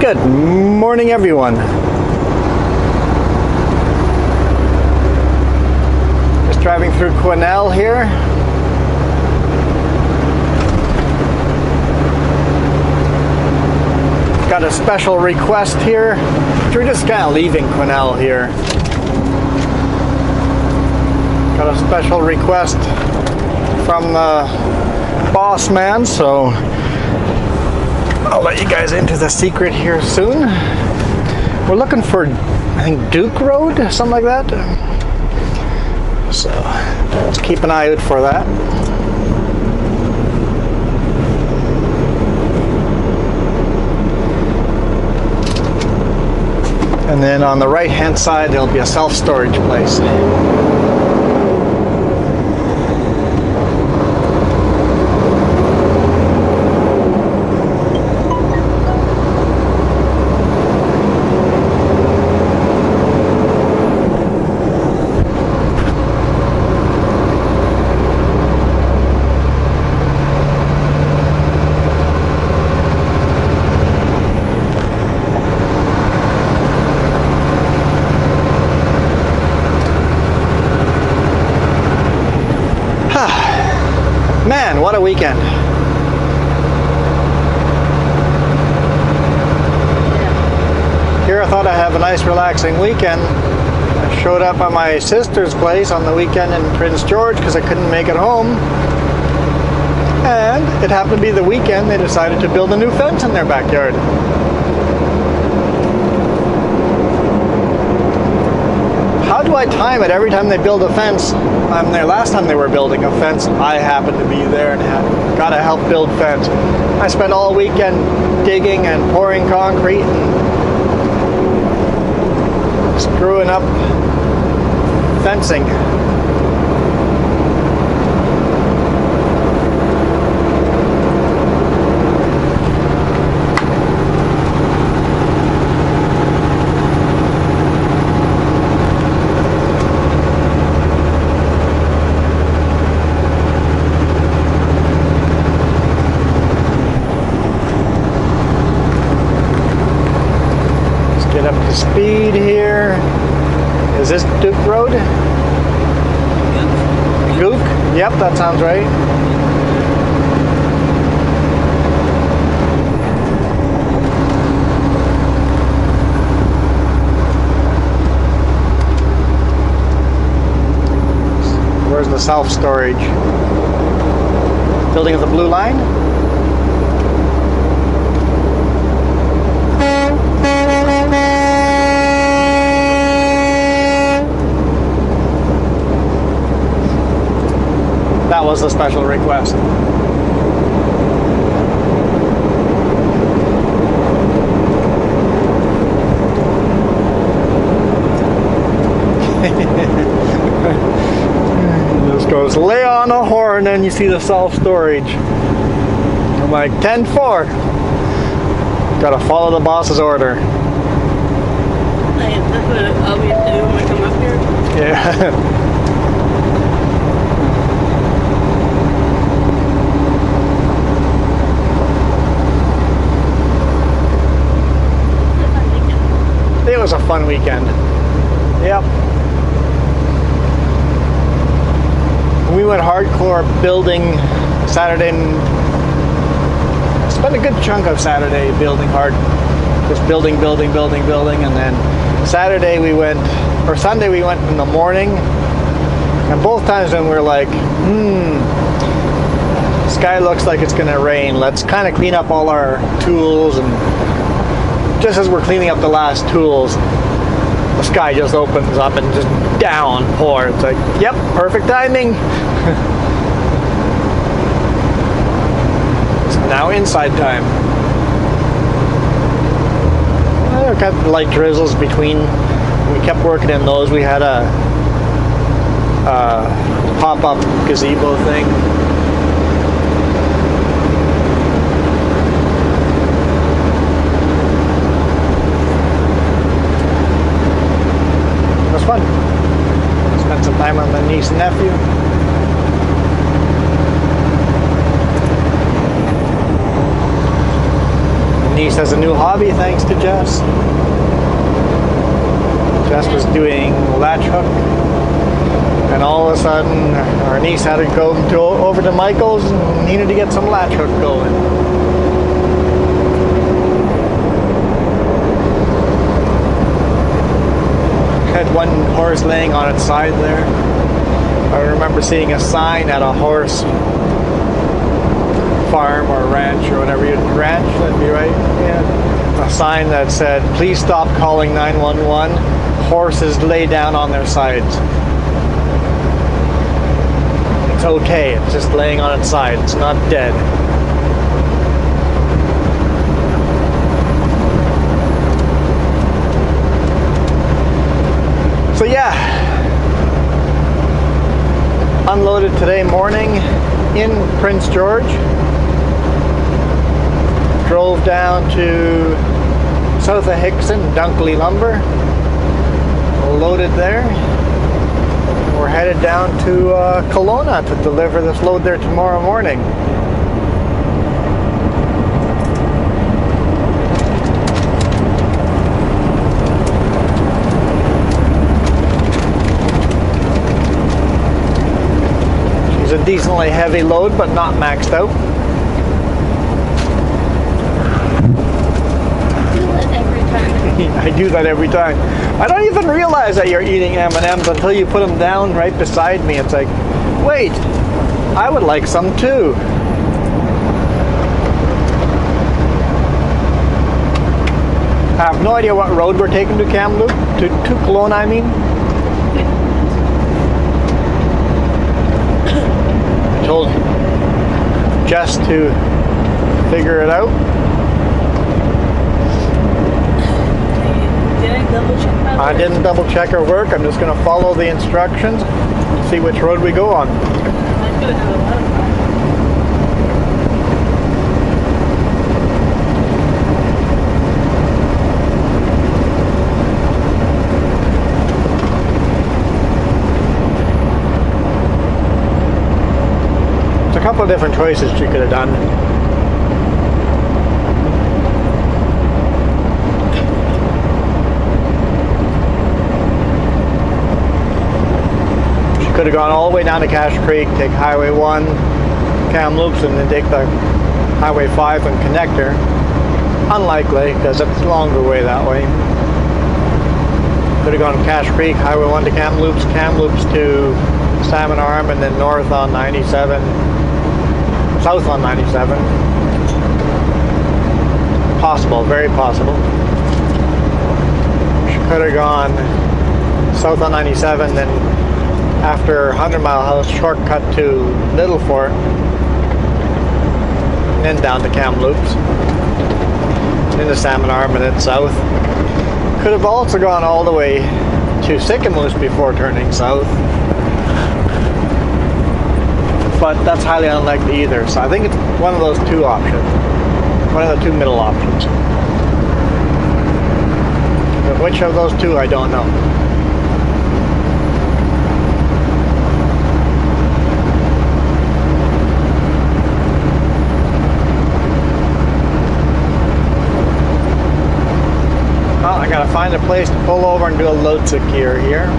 Good morning, everyone. Just driving through Quesnel here. Got a special request here. We're just kind of leaving Quesnel here. Got a special request from the boss man, so I'll let you guys into the secret here soon. We're looking for, I think, Duke Road, something like that. So let's keep an eye out for that. And then on the right hand side there'll be a self-storage place. Man, what a weekend. Here I thought I'd have a nice relaxing weekend. I showed up at my sister's place on the weekend in Prince George because I couldn't make it home. And it happened to be the weekend they decided to build a new fence in their backyard. How do I time it every time they build a fence? I'm there. Last time they were building a fence, I happened to be there and got to help build fence. I spent all weekend digging and pouring concrete and screwing up fencing. Up to speed here. Is this Duke Road? Duke? Yep, that sounds right. Where's the self-storage? Building of the blue line? That was the special request. This goes, lay on a horn and you see the self-storage. I'm like, 10-4. Gotta follow the boss's order. That's what I'll be doing when I come up here? Yeah. It was a fun weekend. Yep. We went hardcore building Saturday and spent a good chunk of Saturday building hard. Just building, and then Sunday we went in the morning, and both times when we're like, sky looks like it's gonna rain, let's kind of clean up all our tools, and just as we're cleaning up the last tools, the sky just opens up and just downpour. It's like, yep, perfect timing. It's now inside time. There got light drizzles between. We kept working in those. We had a pop-up gazebo thing. Fun. Spent some time with my niece and nephew. niece has a new hobby thanks to Jess. Jess was doing latch hook, and all of a sudden our niece had to go over to Michael's and needed to get some latch hook going. Had one horse laying on its side there. I remember seeing a sign at a horse farm or ranch or whatever. Ranch, that'd be right. Yeah. A sign that said, "Please stop calling 911. Horses lay down on their sides." It's okay. It's just laying on its side. It's not dead. So yeah, unloaded today morning in Prince George. Drove down to south of Hickson, Dunkley Lumber. Loaded there. We're headed down to Kelowna to deliver this load there tomorrow morning. She's a decently heavy load, but not maxed out. I do that every time. I don't even realize that you're eating M&Ms until you put them down right beside me. It's like, wait, I would like some too. I have no idea what road we're taking to Kamloops, to Kelowna, I mean. I told Jess to figure it out. I didn't double check her work. I'm just going to follow the instructions, see which road we go on. There's a couple of different choices she could have done. Could have gone all the way down to Cache Creek, take Highway 1, Kamloops, and then take the Highway 5 and connector. Unlikely, because it's a longer way that way. Could have gone to Cache Creek, Highway 1 to Kamloops, Kamloops to Salmon Arm, and then north on 97, south on 97. Possible, very possible. She could have gone south on 97, then after 100 Mile House, shortcut to Little Fort, and then down to Kamloops, into Salmon Arm, and then south. Could have also gone all the way to Sycamoose before turning south, but that's highly unlikely either. So I think it's one of those two options, one of the two middle options. But which of those two, I don't know. I gotta find a place to pull over and do a load secure here.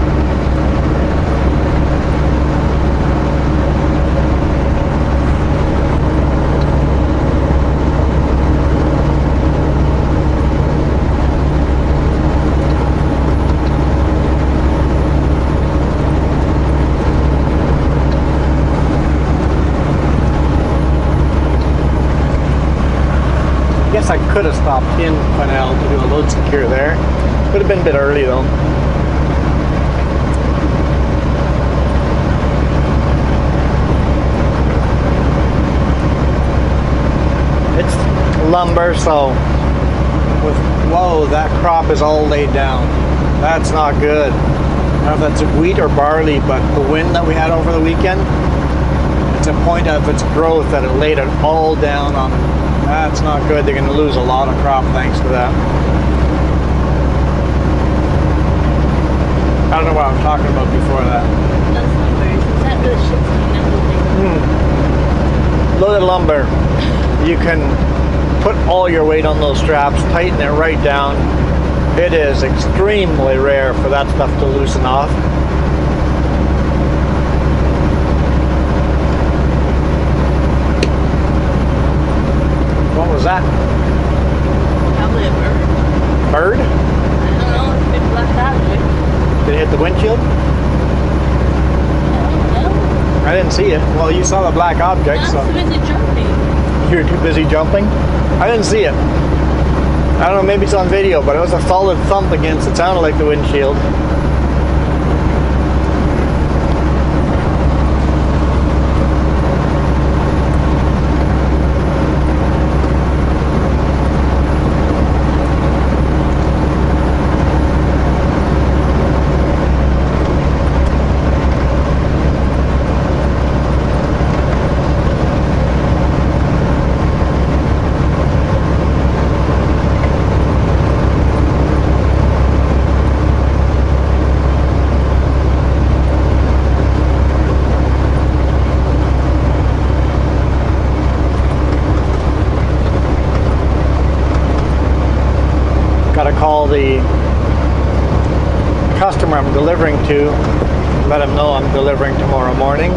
Guess I could have stopped in Quesnel to do a load secure there. Would have been a bit early though. It's lumber, so with, whoa, that crop is all laid down. That's not good. I don't know if that's wheat or barley, but the wind that we had over the weekend, it's a point of its growth that it laid it all down on. That's not good. They're going to lose a lot of crop thanks to that. I don't know what I was talking about before that. That's lumber. Is that the shit's coming out of the thing? Loaded lumber. You can put all your weight on those straps, tighten it right down. It is extremely rare for that stuff to loosen off. What was that? Probably a bird. Bird? I don't know. It's a big black object. Did it hit the windshield? I don't know. I didn't see it. Well, you saw the black object, so I'm busy jumping. you're too busy jumping. I didn't see it. I don't know, maybe it's on video, but it was a solid thump against it. Sounded like the windshield. Gotta call the customer I'm delivering to, let him know I'm delivering tomorrow morning.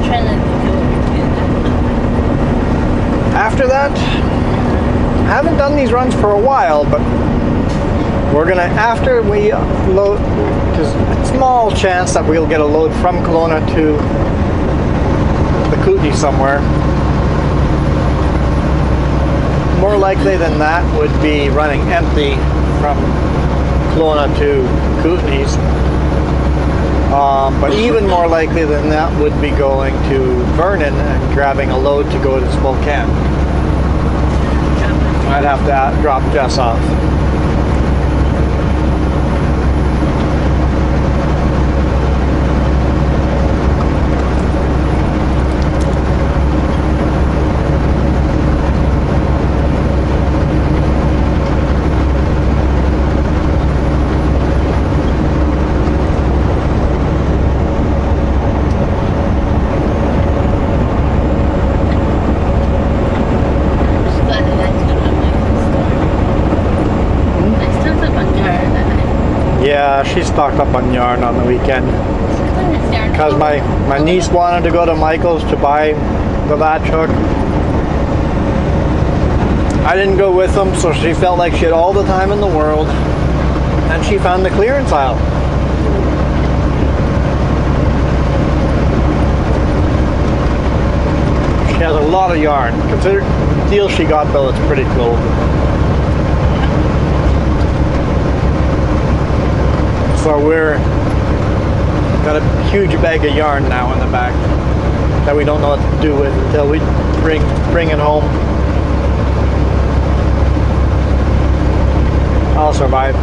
Trying not to kill After that, I haven't done these runs for a while, but we're gonna, after we load, there's a small chance that we'll get a load from Kelowna to the Kootenay somewhere. More likely than that would be running empty from Kelowna to Kootenay's. But even more likely than that would be going to Vernon and grabbing a load to go to Spokane. I'd have to drop Jess off. Yeah, she stocked up on yarn on the weekend. Because my niece wanted to go to Michael's to buy the latch hook. I didn't go with them, so she felt like she had all the time in the world. And she found the clearance aisle. She has a lot of yarn. Consider the deal she got though, it's pretty cool. So we're got a huge bag of yarn now in the back that we don't know what to do with until we bring it home. I'll survive.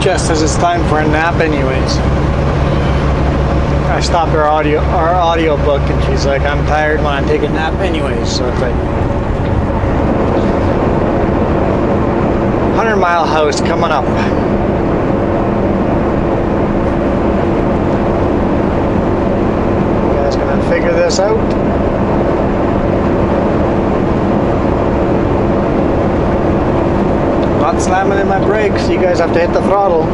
Jess says it's time for a nap anyways. I stopped our audio book and she's like, I'm tired when I take a nap anyways. So it's like 100-mile house coming up. You guys gonna figure this out? Not slamming in my brakes, you guys have to hit the throttle.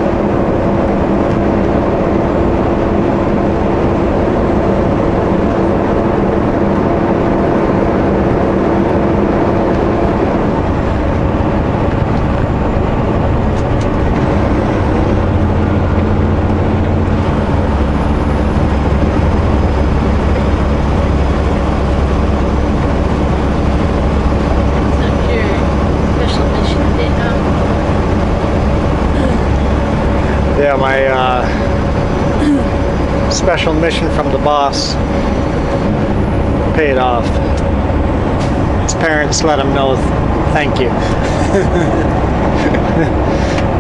Yeah, my special mission from the boss. paid off. His parents let him know, thank you.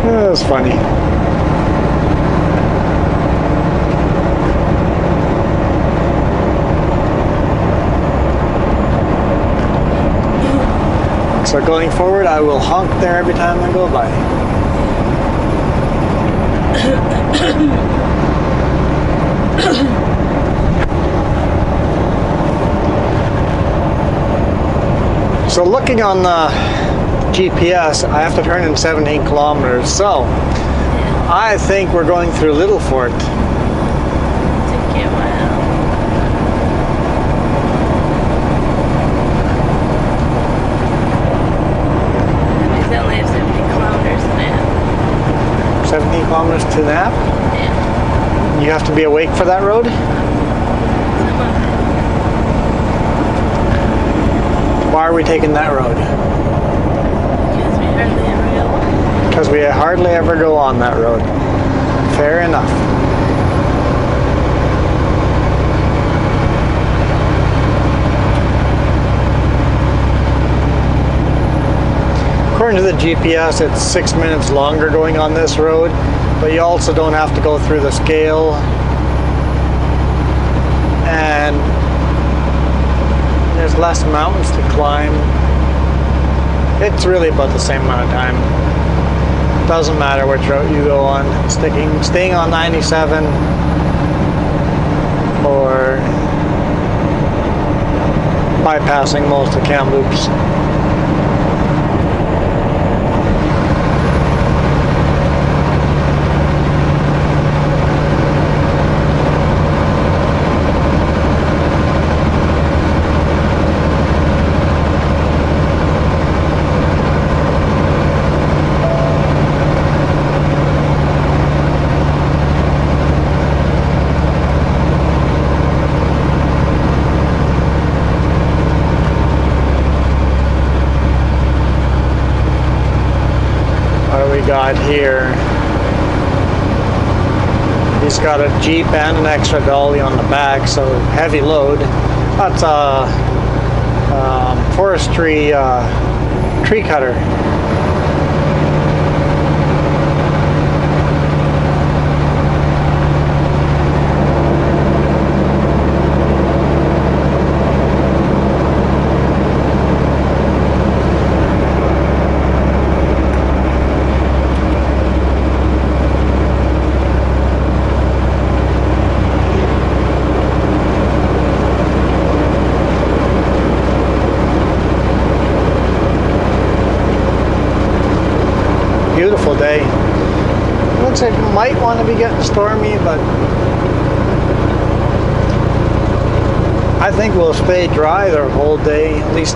That was funny. So going forward, I will honk there every time I go by. So looking on the GPS, I have to turn in 17 kilometers. So I think we're going through Little Fort. Take you a while. It's only 70 kilometers an hour. 17 kilometers to Nap. Yeah. You have to be awake for that road? Some of it. Why are we taking that road? Because we hardly ever go. Because we hardly ever go on that road. Fair enough. According to the GPS, it's 6 minutes longer going on this road, but you also don't have to go through the scale. And there's less mountains to climb. It's really about the same amount of time. Doesn't matter which route you go on. Staying on 97 or bypassing most of Kamloops. Got here. He's got a Jeep and an extra dolly on the back, so heavy load. That's a forestry tree cutter. Beautiful day. Looks like it might want to be getting stormy, but I think we'll stay dry the whole day, at least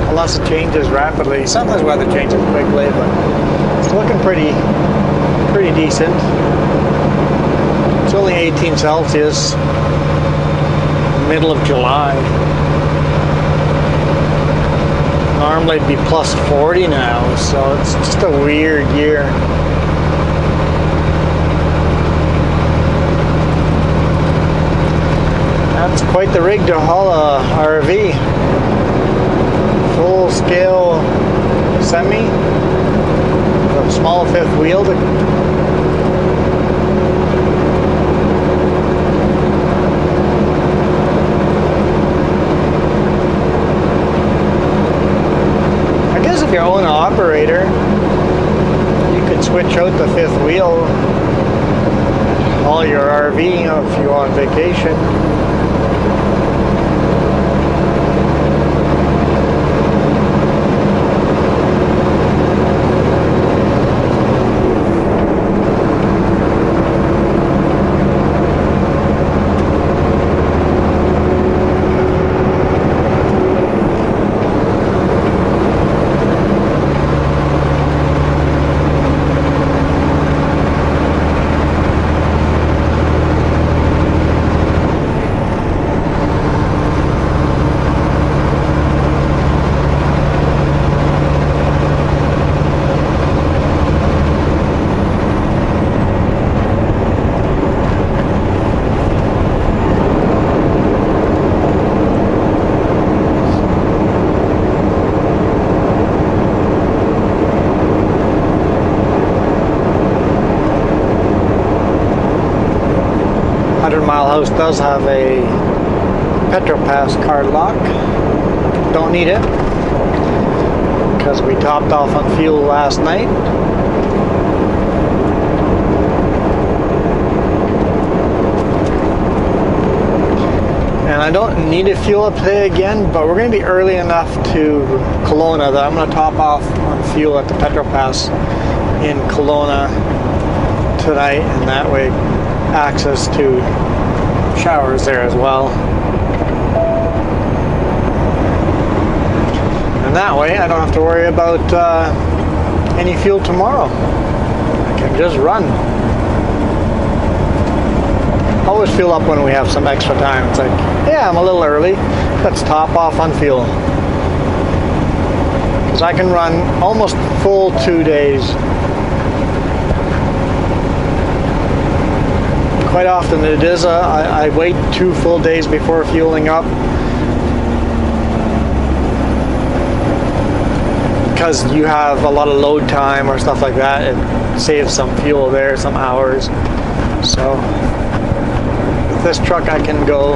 unless it changes rapidly. Sometimes weather changes quickly, but it's looking pretty decent. It's only 18 Celsius, middle of July. Normally it'd be plus 40 now, so it's just a weird year. That's quite the rig to haul a RV. Full scale semi, with a small fifth wheel. If you own an operator, you could switch out the fifth wheel, haul your RV if you go on vacation. house does have a PetroPass card lock. Don't need it because we topped off on fuel last night. And I don't need to fuel up today again, but we're going to be early enough to Kelowna that I'm going to top off on fuel at the PetroPass in Kelowna tonight, and that way access to showers there as well. And that way I don't have to worry about any fuel tomorrow. I can just run. Always fuel up when we have some extra time. It's like, yeah, I'm a little early. Let's top off on fuel. Because I can run almost full 2 days. Quite often it is, I wait 2 full days before fueling up. Because you have a lot of load time or stuff like that. It saves some fuel there, some hours. So this truck I can go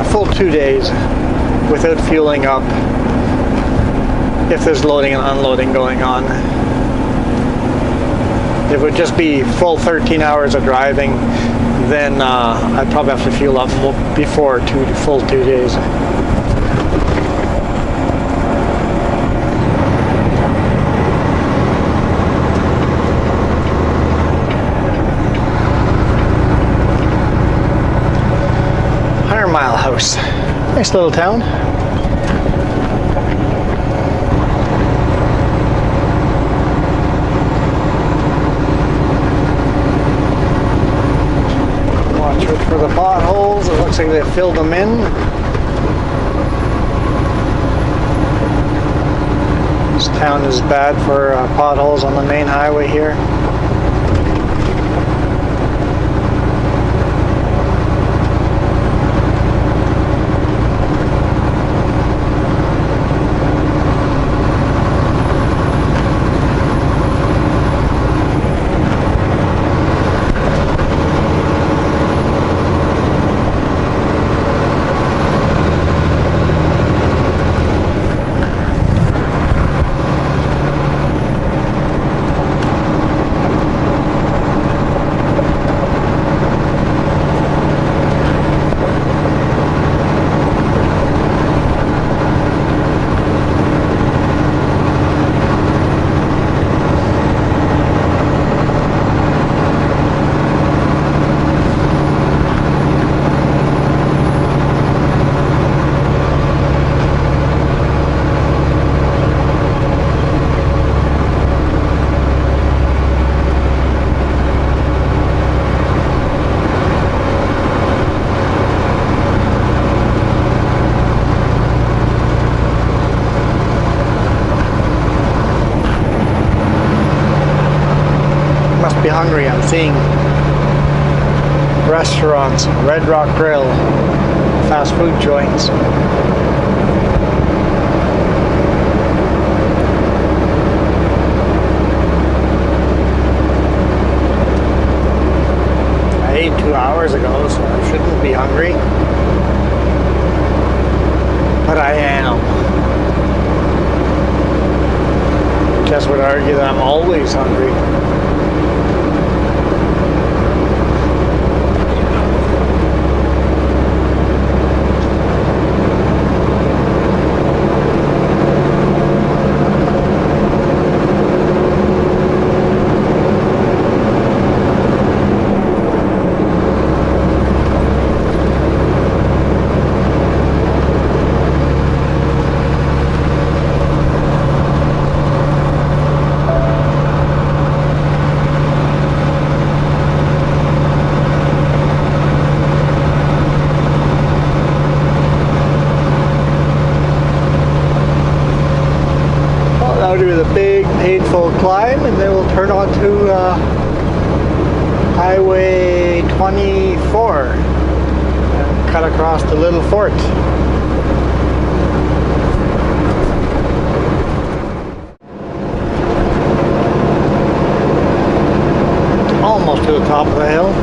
a full 2 days without fueling up if there's loading and unloading going on. If it would just be full 13 hours of driving, then I'd probably have to fuel up before full 2 days. Mile House. Nice little town. Watch out for the potholes. It looks like they filled them in. This town is bad for potholes on the main highway here. Be hungry. I'm seeing restaurants, Red Rock Grill, fast food joints. I ate 2 hours ago, so I shouldn't be hungry, but I am. Just would argue that I'm always hungry. Do the big painful climb, and then we'll turn onto Highway 24 and cut across the Little Fort. Almost to the top of the hill.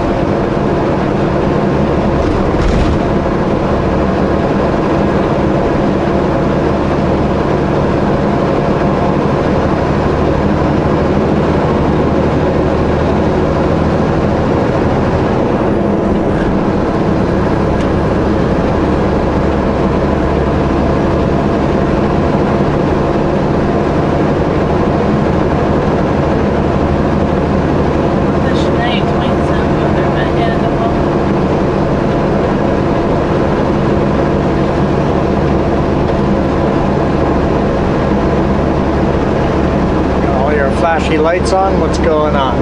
Flashy lights on, what's going on?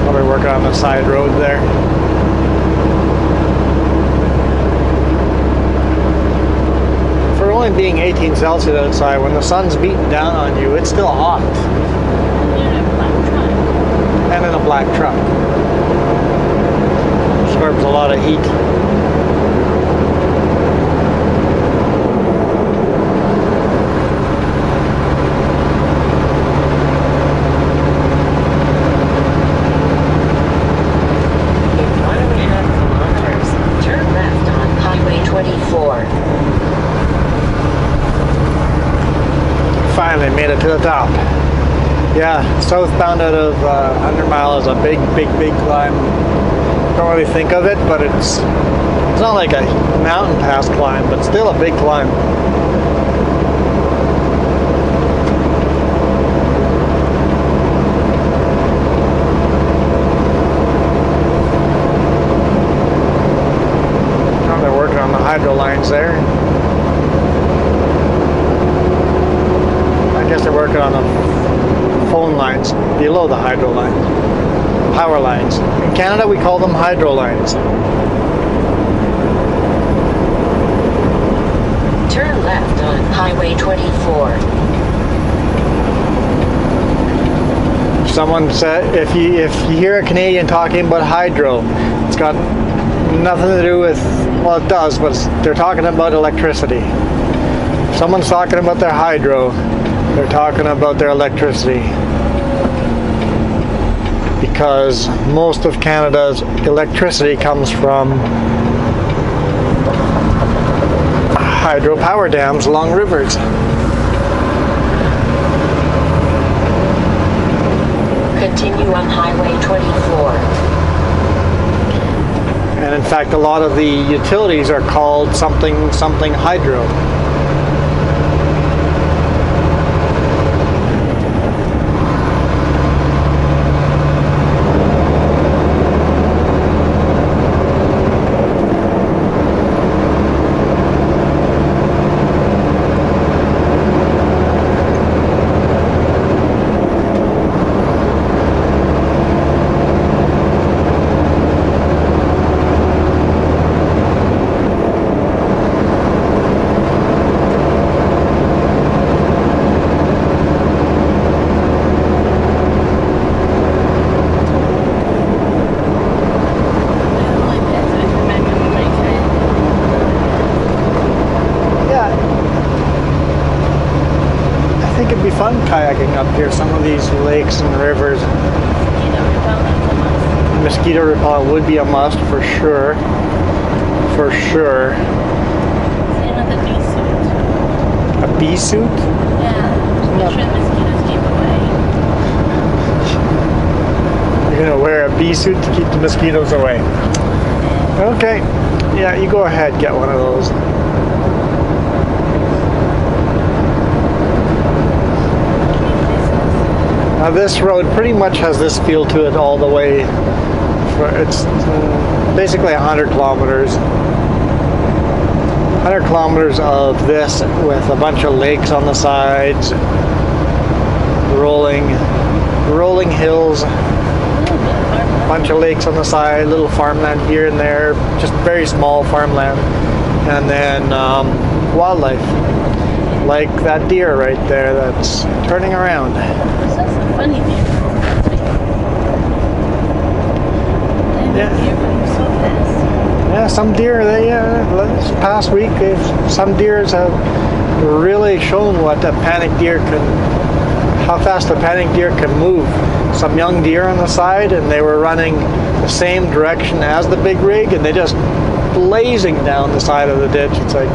Probably working on the side road there. For only being 18 Celsius outside, when the sun's beating down on you, it's still hot. And in a black truck. Absorbs a lot of heat. Finally made it to the top. Yeah, southbound out of 100 Mile is a big climb. Don't really think of it, but it's not like a mountain pass climb, but still a big climb. Now they're working on the hydro lines there. I guess they're working on the phone lines below the hydro lines. Power lines. In Canada, we call them hydro lines. Turn left on Highway 24. Someone said if you hear a Canadian talking about hydro, it's got nothing to do with, well, it does, but they're talking about electricity. If someone's talking about their hydro, they're talking about their electricity. Because most of Canada's electricity comes from hydropower dams along rivers. Continue on Highway 24. And in fact, a lot of the utilities are called something hydro. Fun kayaking up here, some of these lakes and rivers. Mosquito repellent would be a must for sure. For sure. Same with the bee suit. A bee suit? Yeah. Make sure the mosquitoes keep away. You're gonna wear a bee suit to keep the mosquitoes away. Okay. Yeah, you go ahead, get one of those. Now this road pretty much has this feel to it all the way. It's basically 100 kilometers. 100 kilometers of this with a bunch of lakes on the sides, rolling hills, a bunch of lakes on the side, little farmland here and there, just very small farmland, and then wildlife, like that deer right there that's turning around. Funny deer. Yeah, some deer, this past week, some deers have really shown what a panic deer can, how fast the panic deer can move. Some young deer on the side, and they were running the same direction as the big rig, and they just blazing down the side of the ditch. It's like,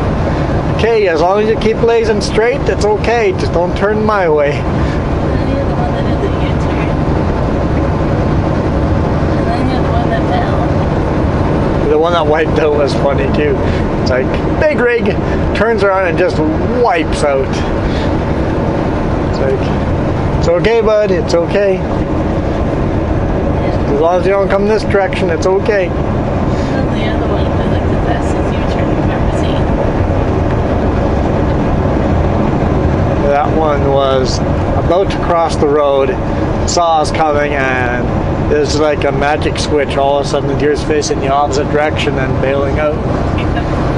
okay, as long as you keep blazing straight, it's okay. Just don't turn my way. And then you're the one that did the U-turn. And then you're the one that fell. The one that wiped out was funny too. It's like, big rig turns around and just wipes out. It's like, it's okay, bud, it's okay. As long as you don't come this direction, it's okay. And then the other one did like the fastest U-turn you've ever seen. That one was about to cross the road, saw us coming, and there's like a magic switch. All of a sudden the deer's facing the opposite direction and bailing out.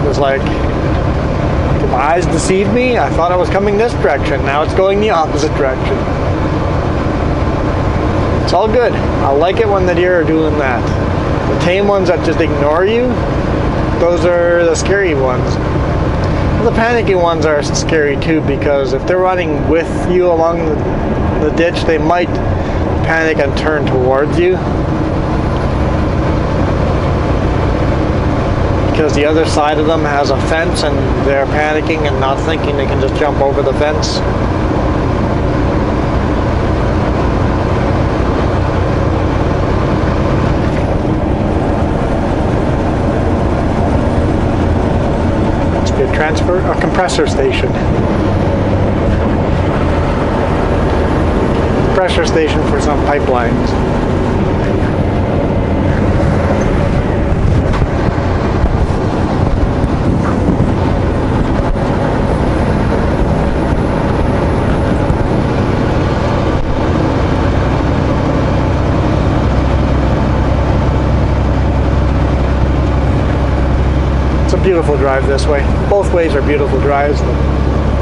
It was like, did my eyes deceive me? I thought I was coming this direction. Now it's going the opposite direction. It's all good. I like it when the deer are doing that. The tame ones that just ignore you, those are the scary ones. The panicky ones are scary too, because if they're running with you along the ditch, they might panic and turn towards you. Because the other side of them has a fence and they're panicking and not thinking they can just jump over the fence. A compressor station. Pressure station for some pipelines. Beautiful drive this way. Both ways are beautiful drives, but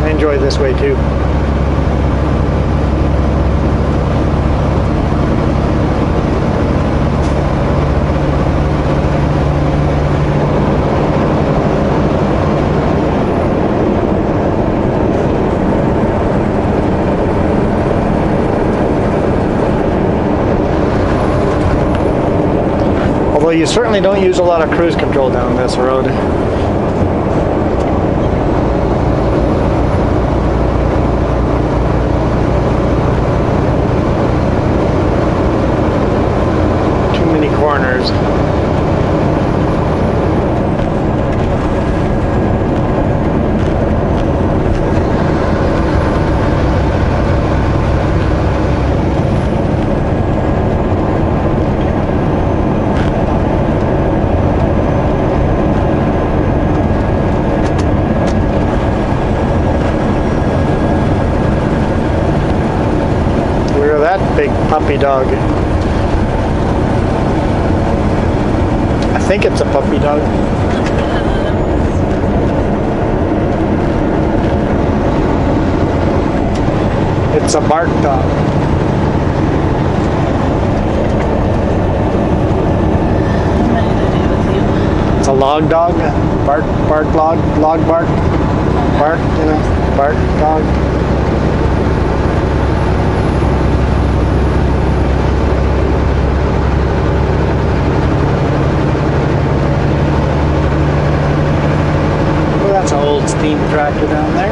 I enjoy this way too. Although you certainly don't use a lot of cruise control down this road. Corners. Look at that big puppy dog. I think it's a puppy dog. It's a bark dog. It's a log dog. Bark, log bark. Bark, you know, bark dog. That's an old steam tractor down there.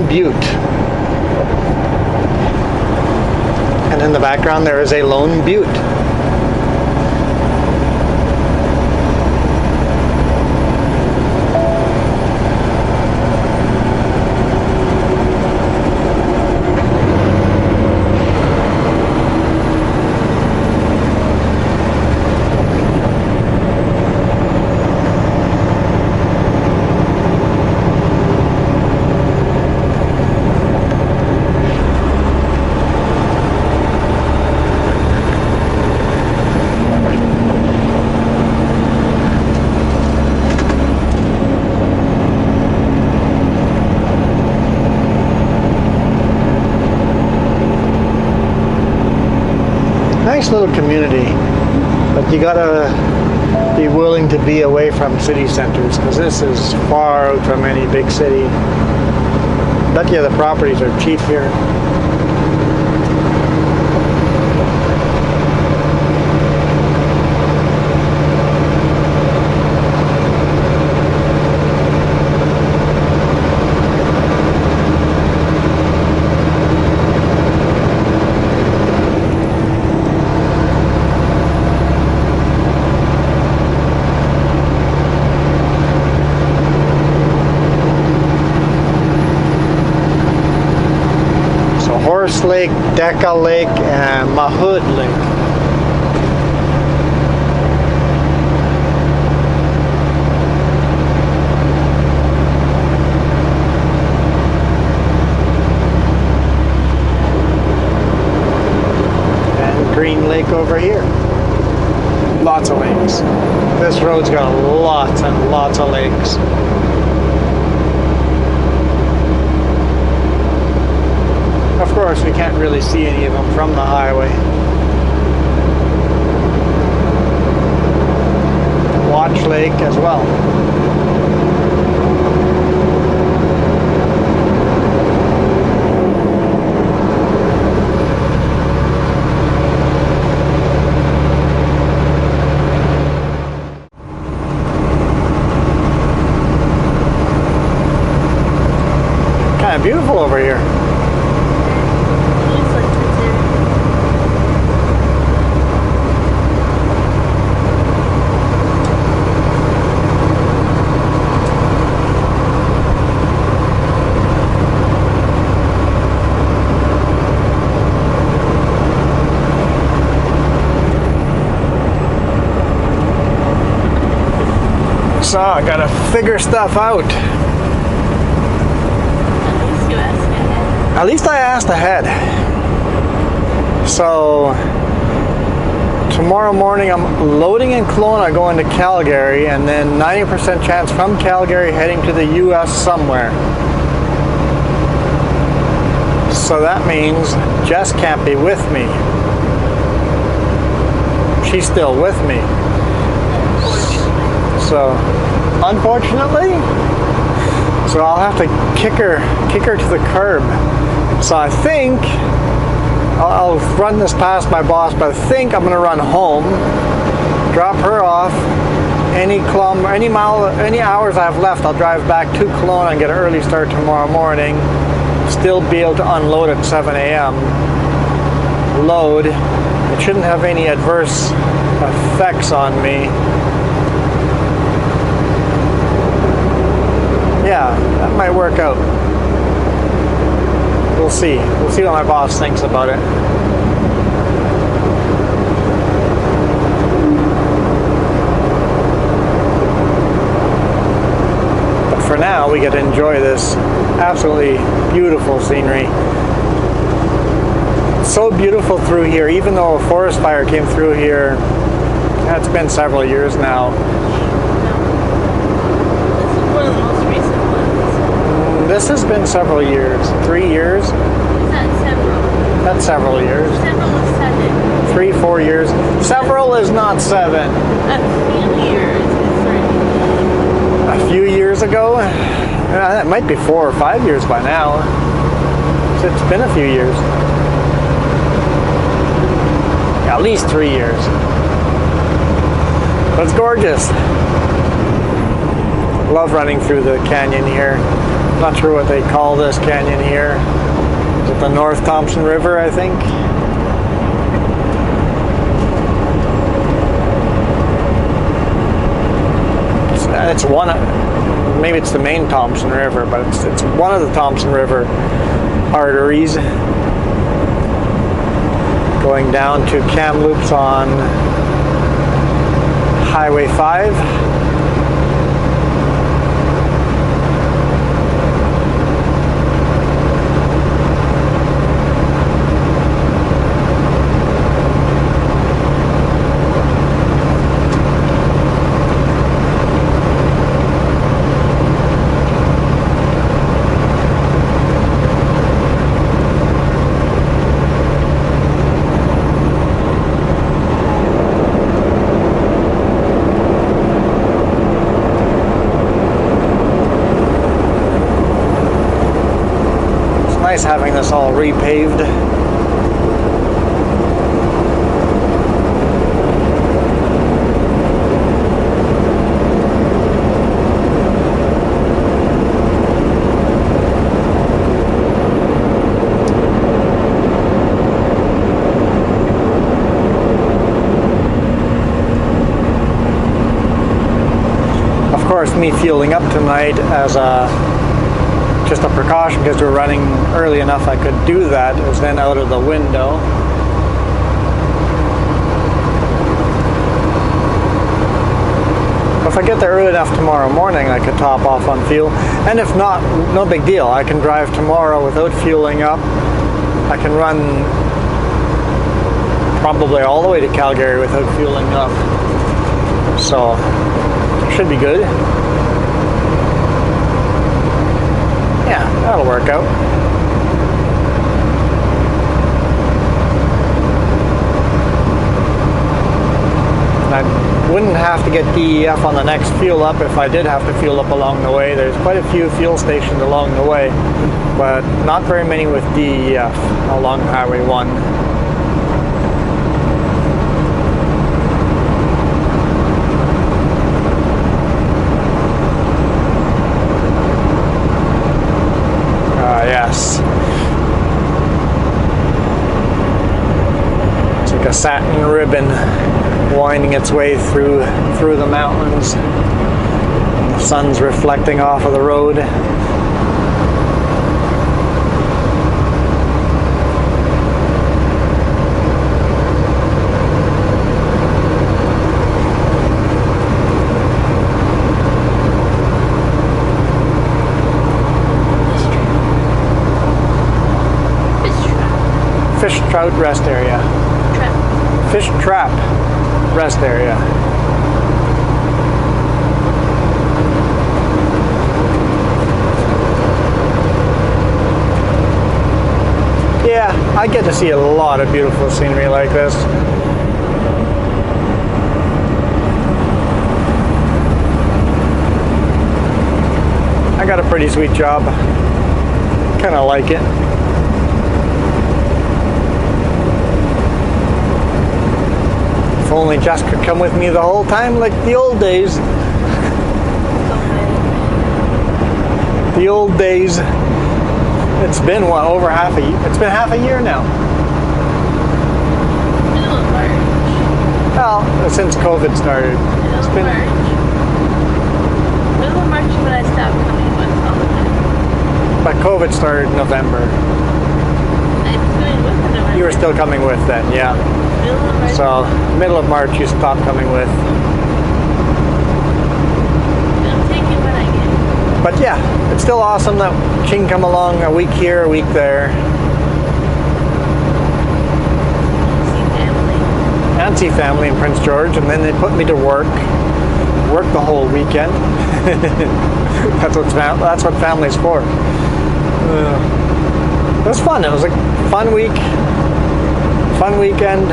Butte. And in the background there is a lone butte. nice little community, but you gotta be willing to be away from city centers because this is far out from any big city. Bet you the properties are cheap here. Horse Lake, Deca Lake, and Mahood Lake. And Green Lake over here. Lots of lakes. This road's got lots and lots of lakes. Of course, we can't really see any of them from the highway. Watch Lake as well. Kind of beautiful over here. So I gotta figure stuff out. At least I asked ahead. So tomorrow morning I'm loading in Kelowna going to Calgary, and then 90% chance from Calgary heading to the US somewhere. So that means Jess can't be with me. She's still with me. So, unfortunately, so I'll have to kick her to the curb. So I think I'll run this past my boss, but I think I'm gonna run home, drop her off. Any hours I have left, I'll drive back to Kelowna and get an early start tomorrow morning. Still be able to unload at 7 a.m. Load. It shouldn't have any adverse effects on me. Yeah, that might work out. We'll see. We'll see what my boss thinks about it. But for now, we get to enjoy this absolutely beautiful scenery. It's so beautiful through here, even though a forest fire came through here. It's been several years now. This has been several years. 3 years? Is that several? That's several years. Several is 7. 3, 4 years. Several is not 7. A few years is 3. A few years ago? That might be 4 or 5 years by now. So it's been a few years. At least 3 years. But it's gorgeous. Love running through the canyon here. Not sure what they call this canyon here. Is it the North Thompson River, I think? It's one, maybe it's the main Thompson River, but it's one of the Thompson River arteries. Going down to Kamloops on Highway 5. nice having this all repaved. Of course, me fueling up tonight as just a precaution because we're running early enough I could do that is then out of the window. If I get there early enough tomorrow morning, I could top off on fuel. And if not, no big deal. I can drive tomorrow without fueling up. I can run probably all the way to Calgary without fueling up. So, should be good. Yeah, that'll work out. I wouldn't have to get DEF on the next fuel up if I did have to fuel up along the way. There's quite a few fuel stations along the way, but not very many with DEF along Highway 1. Yes. It's like a satin ribbon winding its way through the mountains. The sun's reflecting off of the road. Fish trout rest area. Trap. Fish trap rest area. Yeah, I get to see a lot of beautiful scenery like this. I got a pretty sweet job. Kind of like it. If only Jess could come with me the whole time like the old days. The old days. It's been what, over half a year? It's been half a year now. Middle of March. Well, since COVID started. It's been Middle of March when I stopped coming with all the time. But COVID started in November. I was going with in November. You were still coming with then, yeah. Middle of March. So, middle of March you stopped coming with. I'll take it when I get it. But yeah, it's still awesome that she can come along a week here, a week there. See family. And see family in Prince George, and then they put me to work the whole weekend. That's what family's for. It was fun. It was a fun week, fun weekend.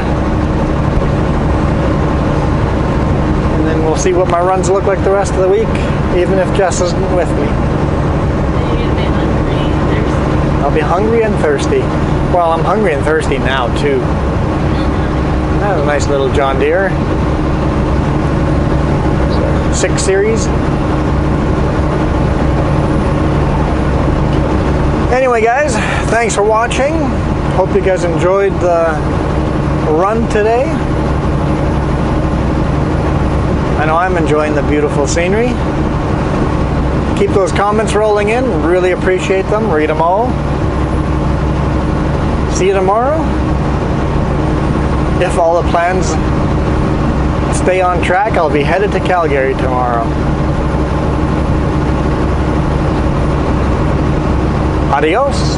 And then we'll see what my runs look like the rest of the week, even if Jess isn't with me. Then you're gonna be hungry and thirsty. I'll be hungry and thirsty. Well, I'm hungry and thirsty now too. That was a nice little John Deere. 6 Series. Anyway, guys, thanks for watching. Hope you guys enjoyed the run today. I know I'm enjoying the beautiful scenery. Keep those comments rolling in. Really appreciate them. Read them all. See you tomorrow. If all the plans stay on track, I'll be headed to Calgary tomorrow. Adios.